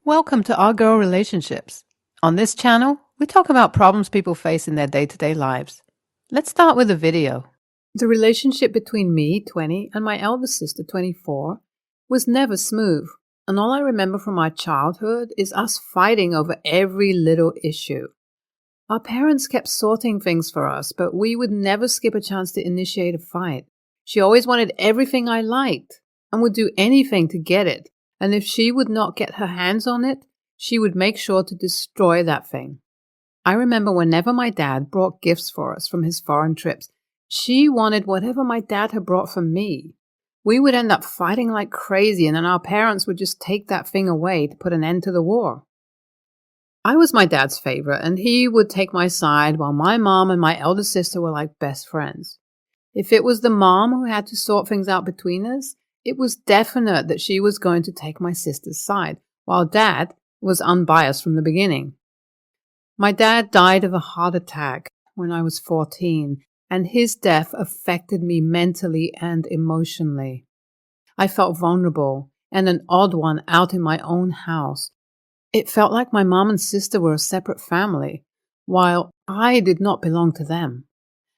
Welcome to Our Girl Relationships. On this channel, we talk about problems people face in their day-to-day lives. Let's start with a video. The relationship between me, 20, and my elder sister, 24, was never smooth, and all I remember from our childhood is us fighting over every little issue. Our parents kept sorting things for us, but we would never skip a chance to initiate a fight. She always wanted everything I liked and would do anything to get it. And if she would not get her hands on it, she would make sure to destroy that thing. I remember whenever my dad brought gifts for us from his foreign trips, she wanted whatever my dad had brought for me. We would end up fighting like crazy, and then our parents would just take that thing away to put an end to the war. I was my dad's favorite, and he would take my side while my mom and my elder sister were like best friends. If it was the mom who had to sort things out between us, it was definite that she was going to take my sister's side, while Dad was unbiased from the beginning. My dad died of a heart attack when I was 14, and his death affected me mentally and emotionally. I felt vulnerable and an odd one out in my own house. It felt like my mom and sister were a separate family, while I did not belong to them.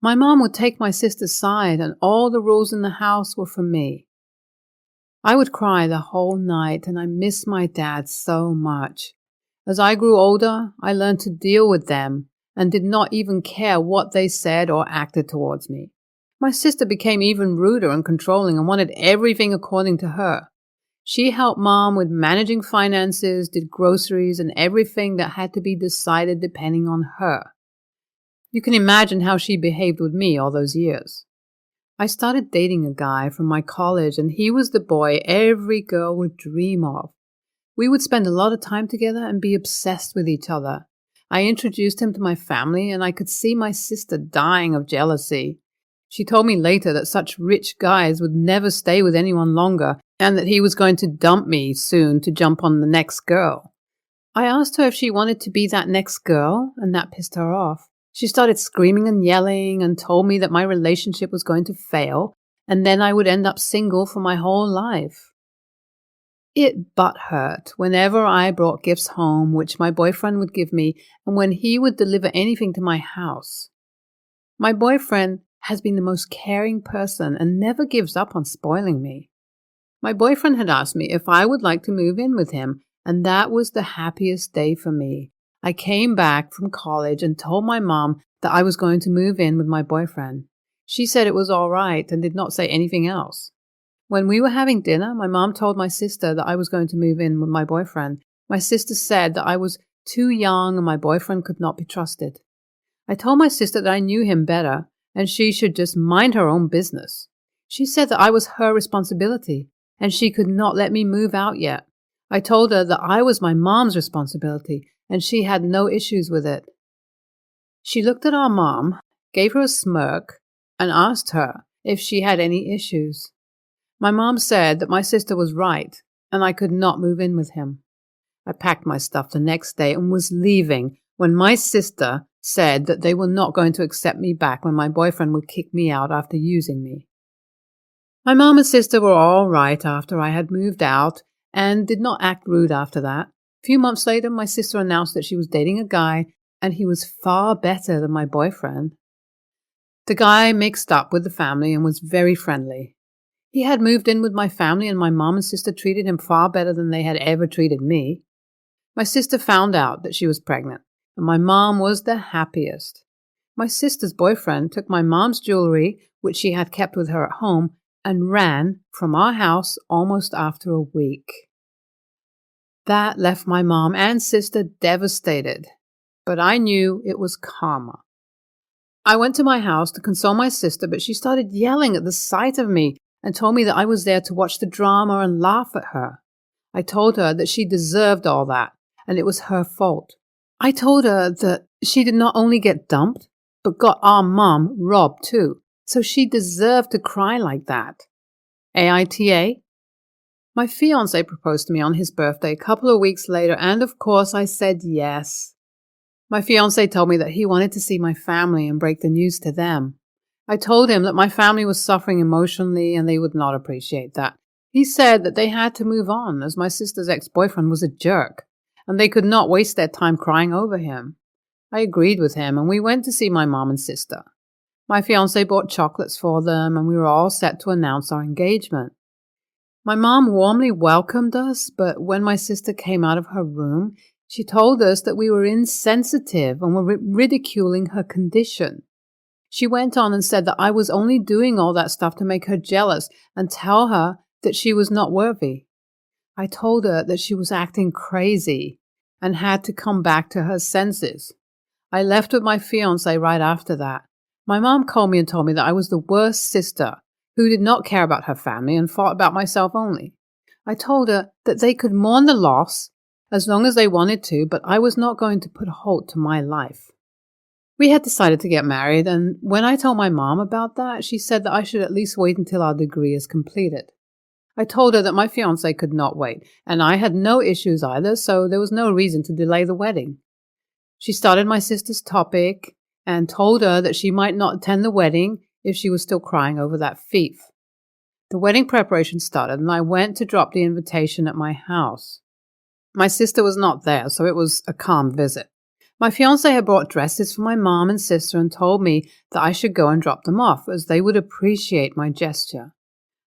My mom would take my sister's side, and all the rules in the house were for me. I would cry the whole night, and I miss my dad so much. As I grew older, I learned to deal with them and did not even care what they said or acted towards me. My sister became even ruder and controlling and wanted everything according to her. She helped Mom with managing finances, did groceries, and everything that had to be decided depending on her. You can imagine how she behaved with me all those years. I started dating a guy from my college, and he was the boy every girl would dream of. We would spend a lot of time together and be obsessed with each other. I introduced him to my family, and I could see my sister dying of jealousy. She told me later that such rich guys would never stay with anyone longer, and that he was going to dump me soon to jump on the next girl. I asked her if she wanted to be that next girl, and that pissed her off. She started screaming and yelling and told me that my relationship was going to fail and then I would end up single for my whole life. It butthurt whenever I brought gifts home which my boyfriend would give me and when he would deliver anything to my house. My boyfriend has been the most caring person and never gives up on spoiling me. My boyfriend had asked me if I would like to move in with him, and that was the happiest day for me. I came back from college and told my mom that I was going to move in with my boyfriend. She said it was all right and did not say anything else. When we were having dinner, my mom told my sister that I was going to move in with my boyfriend. My sister said that I was too young and my boyfriend could not be trusted. I told my sister that I knew him better and she should just mind her own business. She said that I was her responsibility and she could not let me move out yet. I told her that I was my mom's responsibility and she had no issues with it. She looked at our mom, gave her a smirk, and asked her if she had any issues. My mom said that my sister was right, and I could not move in with him. I packed my stuff the next day and was leaving when my sister said that they were not going to accept me back when my boyfriend would kick me out after using me. My mom and sister were all right after I had moved out and did not act rude after that. A few months later, my sister announced that she was dating a guy, and he was far better than my boyfriend. The guy mixed up with the family and was very friendly. He had moved in with my family, and my mom and sister treated him far better than they had ever treated me. My sister found out that she was pregnant, and my mom was the happiest. My sister's boyfriend took my mom's jewelry, which she had kept with her at home, and ran from our house almost after a week. That left my mom and sister devastated, but I knew it was karma. I went to my house to console my sister, but she started yelling at the sight of me and told me that I was there to watch the drama and laugh at her. I told her that she deserved all that, and it was her fault. I told her that she did not only get dumped, but got our mom robbed too, so she deserved to cry like that. AITA? My fiance proposed to me on his birthday a couple of weeks later, and of course I said yes. My fiance told me that he wanted to see my family and break the news to them. I told him that my family was suffering emotionally and they would not appreciate that, He said that they had to move on as my sister's ex-boyfriend was a jerk, and they could not waste their time crying over him. I agreed with him, and we went to see my mom and sister. My fiance bought chocolates for them, and we were all set to announce our engagement. My mom warmly welcomed us, but when my sister came out of her room, she told us that we were insensitive and were ridiculing her condition. She went on and said that I was only doing all that stuff to make her jealous and tell her that she was not worthy. I told her that she was acting crazy and had to come back to her senses. I left with my fiance right after that. My mom called me and told me that I was the worst sister who did not care about her family and thought about myself only. I told her that they could mourn the loss as long as they wanted to, but I was not going to put a halt to my life. We had decided to get married, and when I told my mom about that, she said that I should at least wait until our degree is completed. I told her that my fiancé could not wait, and I had no issues either, so there was no reason to delay the wedding. She started my sister's topic and told her that she might not attend the wedding if she was still crying over that thief. The wedding preparation started, and I went to drop the invitation at my house. My sister was not there, so it was a calm visit. My fiancé had brought dresses for my mom and sister and told me that I should go and drop them off, as they would appreciate my gesture.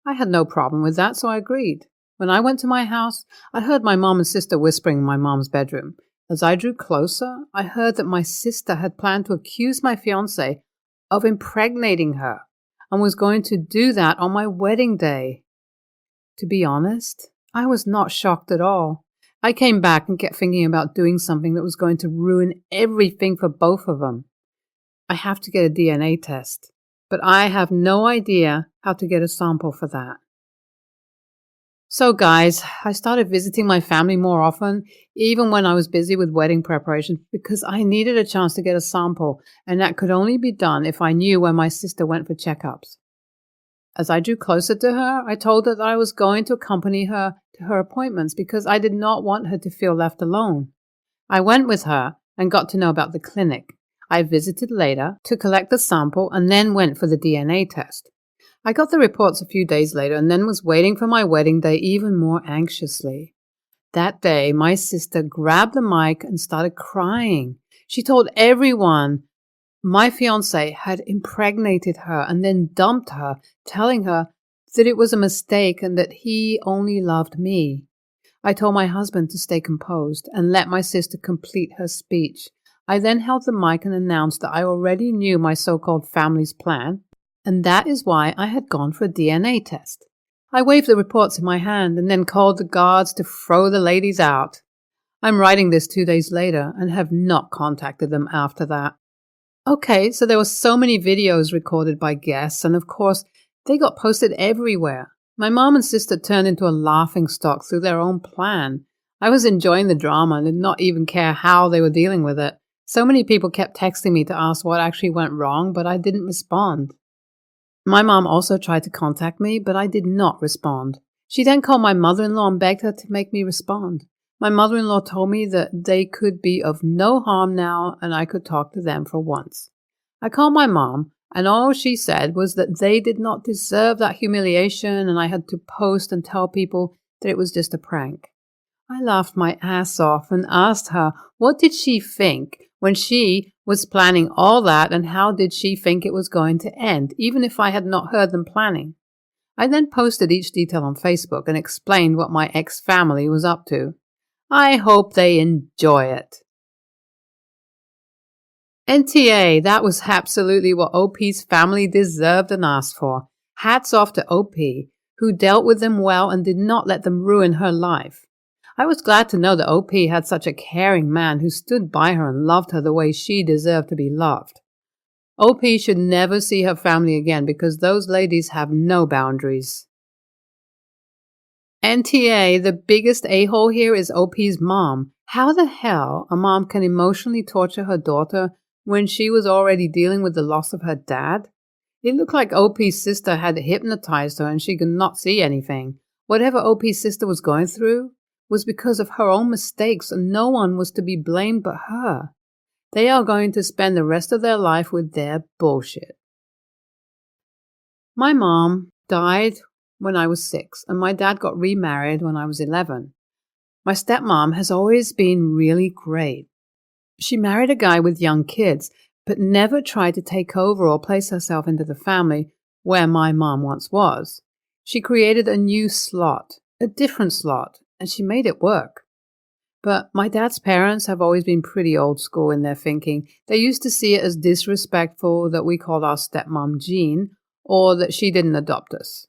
I had no problem with that, so I agreed. When I went to my house, I heard my mom and sister whispering in my mom's bedroom. As I drew closer, I heard that my sister had planned to accuse my fiancé of impregnating her and was going to do that on my wedding day. To be honest, I was not shocked at all. I came back and kept thinking about doing something that was going to ruin everything for both of them. I have to get a DNA test, but I have no idea how to get a sample for that. So guys, I started visiting my family more often, even when I was busy with wedding preparation, because I needed a chance to get a sample, and that could only be done if I knew where my sister went for checkups. As I drew closer to her, I told her that I was going to accompany her to her appointments because I did not want her to feel left alone. I went with her and got to know about the clinic. I visited later to collect the sample and then went for the DNA test. I got the reports a few days later and then was waiting for my wedding day even more anxiously. That day, my sister grabbed the mic and started crying. She told everyone my fiancé had impregnated her and then dumped her, telling her that it was a mistake and that he only loved me. I told my husband to stay composed and let my sister complete her speech. I then held the mic and announced that I already knew my so-called family's plan, and that is why I had gone for a DNA test. I waved the reports in my hand and then called the guards to throw the ladies out. I'm writing this 2 days later and have not contacted them after that. Okay, so there were so many videos recorded by guests, and of course, they got posted everywhere. My mom and sister turned into a laughingstock through their own plan. I was enjoying the drama and did not even care how they were dealing with it. So many people kept texting me to ask what actually went wrong, but I didn't respond. My mom also tried to contact me, but I did not respond. She then called my mother-in-law and begged her to make me respond. My mother-in-law told me that they could be of no harm now and I could talk to them for once. I called my mom, and all she said was that they did not deserve that humiliation and I had to post and tell people that it was just a prank. I laughed my ass off and asked her what did she think when she was planning all that and how did she think it was going to end, even if I had not heard them planning. I then posted each detail on Facebook and explained what my ex-family was up to. I hope they enjoy it. NTA, that was absolutely what OP's family deserved and asked for. Hats off to OP, who dealt with them well and did not let them ruin her life. I was glad to know that OP had such a caring man who stood by her and loved her the way she deserved to be loved. OP should never see her family again because those ladies have no boundaries. NTA, the biggest a-hole here is OP's mom. How the hell a mom can emotionally torture her daughter when she was already dealing with the loss of her dad? It looked like OP's sister had hypnotized her and she could not see anything. Whatever OP's sister was going through was because of her own mistakes and no one was to be blamed but her. They are going to spend the rest of their life with their bullshit. My mom died when I was 6, and my dad got remarried when I was 11. My stepmom has always been really great. She married a guy with young kids, but never tried to take over or place herself into the family where my mom once was. She created a new slot, a different slot, and she made it work. But my dad's parents have always been pretty old school in their thinking. They used to see it as disrespectful that we called our stepmom Jean, or that she didn't adopt us.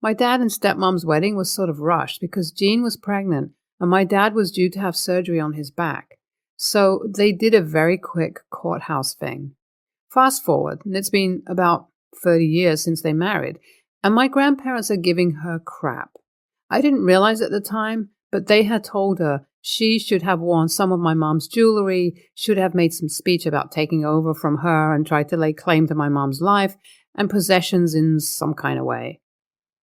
My dad and stepmom's wedding was sort of rushed because Jean was pregnant and my dad was due to have surgery on his back. So they did a very quick courthouse thing. Fast forward, and it's been about 30 years since they married, and my grandparents are giving her crap. I didn't realize at the time, but they had told her she should have worn some of my mom's jewelry, should have made some speech about taking over from her and tried to lay claim to my mom's life and possessions in some kind of way.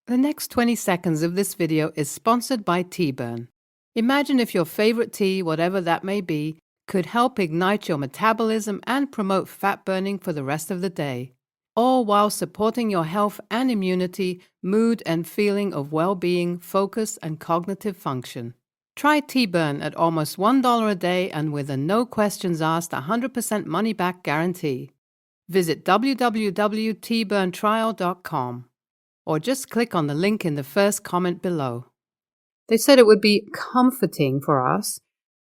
The next 20 seconds of this video is sponsored by Tea Burn. Imagine if your favorite tea, whatever that may be, could help ignite your metabolism and promote fat burning for the rest of the day, all while supporting your health and immunity, mood and feeling of well-being, focus and cognitive function. Try Tea Burn at almost $1 a day and with a no questions asked 100% money-back guarantee. Visit www.teaburntrial.com or just click on the link in the first comment below. They said it would be comforting for us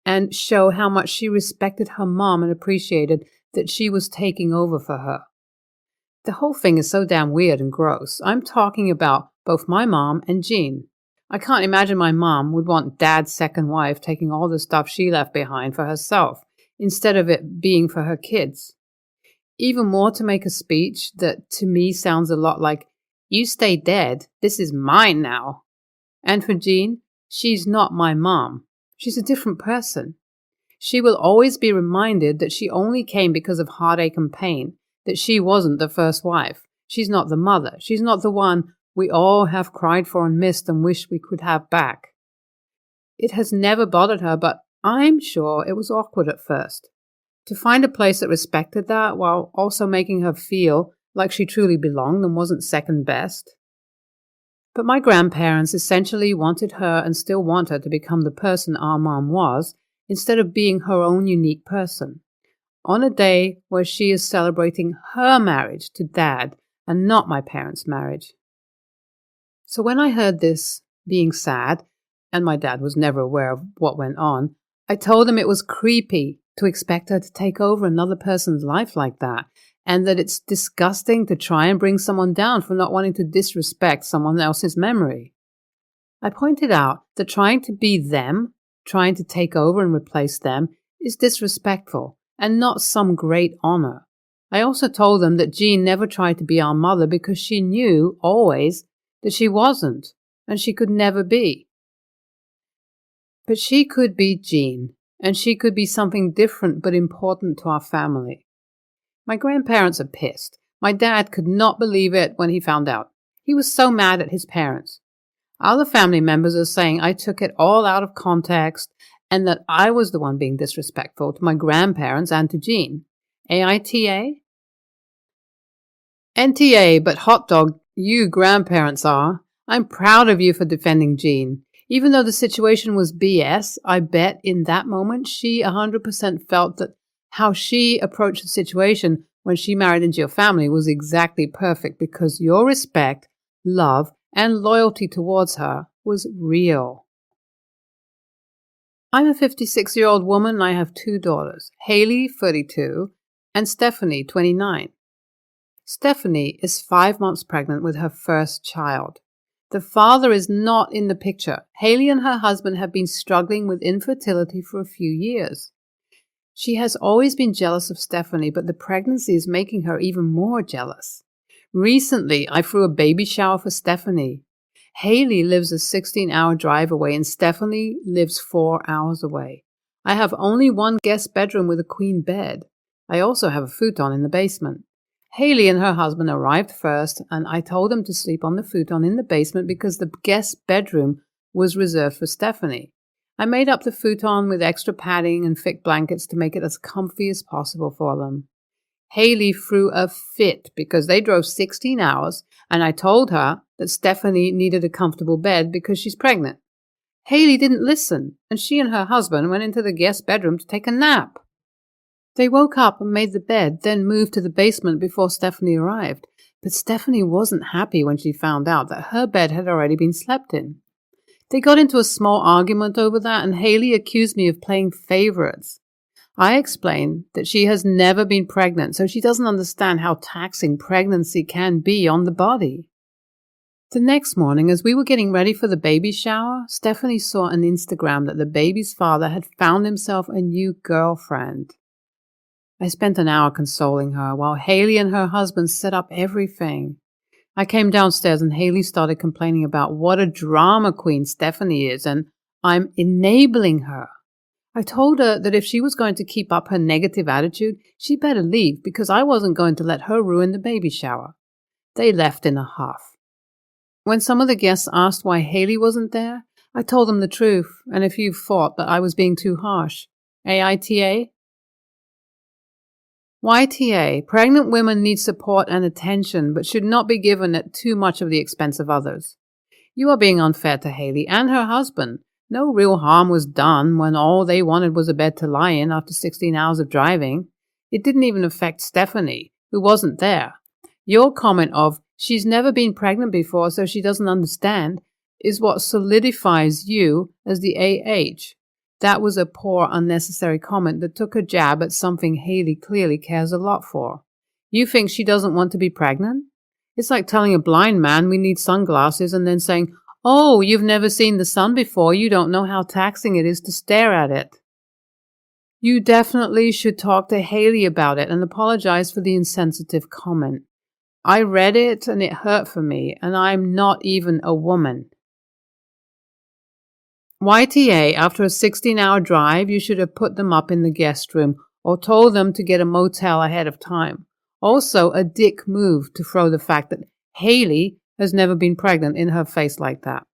and show how much she respected her mom and appreciated that she was taking over for her. The whole thing is so damn weird and gross. I'm talking about both my mom and Jean. I can't imagine my mom would want Dad's second wife taking all the stuff she left behind for herself, instead of it being for her kids. Even more to make a speech that to me sounds a lot like, "You stay dead, this is mine now." And for Jean, she's not my mom. She's a different person. She will always be reminded that she only came because of heartache and pain, that she wasn't the first wife. She's not the mother. She's not the one we all have cried for and missed and wished we could have back. It has never bothered her, but I'm sure it was awkward at first. To find a place that respected that while also making her feel like she truly belonged and wasn't second best. But my grandparents essentially wanted her and still want her to become the person our mom was, instead of being her own unique person, on a day where she is celebrating her marriage to Dad and not my parents' marriage. So when I heard this being sad, and my dad was never aware of what went on, I told him it was creepy to expect her to take over another person's life like that, and that it's disgusting to try and bring someone down for not wanting to disrespect someone else's memory. I pointed out that trying to be them, trying to take over and replace them, is disrespectful and not some great honor. I also told them that Jean never tried to be our mother because she knew, always, that she wasn't, and she could never be. But she could be Jean, and she could be something different but important to our family. My grandparents are pissed. My dad could not believe it when he found out. He was so mad at his parents. Other family members are saying I took it all out of context and that I was the one being disrespectful to my grandparents and to Jean. AITA? NTA, but hot dog, you grandparents are. I'm proud of you for defending Jean. Even though the situation was BS, I bet in that moment she 100% felt that how she approached the situation when she married into your family was exactly perfect because your respect, love, and loyalty towards her was real. I'm a 56-year-old woman and I have 2 daughters, Haley, 32, and Stephanie, 29. Stephanie is 5 months pregnant with her first child. The father is not in the picture. Haley and her husband have been struggling with infertility for a few years. She has always been jealous of Stephanie, but the pregnancy is making her even more jealous. Recently, I threw a baby shower for Stephanie. Haley lives a 16-hour drive away and Stephanie lives 4 hours away. I have only one guest bedroom with a queen bed. I also have a futon in the basement. Haley and her husband arrived first, and I told them to sleep on the futon in the basement because the guest bedroom was reserved for Stephanie. I made up the futon with extra padding and thick blankets to make it as comfy as possible for them. Haley threw a fit because they drove 16 hours and I told her that Stephanie needed a comfortable bed because she's pregnant. Haley didn't listen, and she and her husband went into the guest bedroom to take a nap. They woke up and made the bed, then moved to the basement before Stephanie arrived. But Stephanie wasn't happy when she found out that her bed had already been slept in. They got into a small argument over that, and Haley accused me of playing favorites. I explained that she has never been pregnant, so she doesn't understand how taxing pregnancy can be on the body. The next morning, as we were getting ready for the baby shower, Stephanie saw on Instagram that the baby's father had found himself a new girlfriend. I spent an hour consoling her while Haley and her husband set up everything. I came downstairs and Haley started complaining about what a drama queen Stephanie is, and I'm enabling her. I told her that if she was going to keep up her negative attitude, she'd better leave because I wasn't going to let her ruin the baby shower. They left in a huff. When some of the guests asked why Haley wasn't there, I told them the truth, and a few thought that I was being too harsh. AITA? YTA, pregnant women need support and attention, but should not be given at too much of the expense of others. You are being unfair to Haley and her husband. No real harm was done when all they wanted was a bed to lie in after 16 hours of driving. It didn't even affect Stephanie, who wasn't there. Your comment of, "She's never been pregnant before, so she doesn't understand," is what solidifies you as the AH. That was a poor, unnecessary comment that took a jab at something Haley clearly cares a lot for. You think she doesn't want to be pregnant? It's like telling a blind man we need sunglasses and then saying, "Oh, you've never seen the sun before, you don't know how taxing it is to stare at it." You definitely should talk to Haley about it and apologize for the insensitive comment. I read it and it hurt for me, and I'm not even a woman. YTA, after a 16-hour drive, you should have put them up in the guest room or told them to get a motel ahead of time. Also, a dick move to throw the fact that Haley has never been pregnant in her face like that.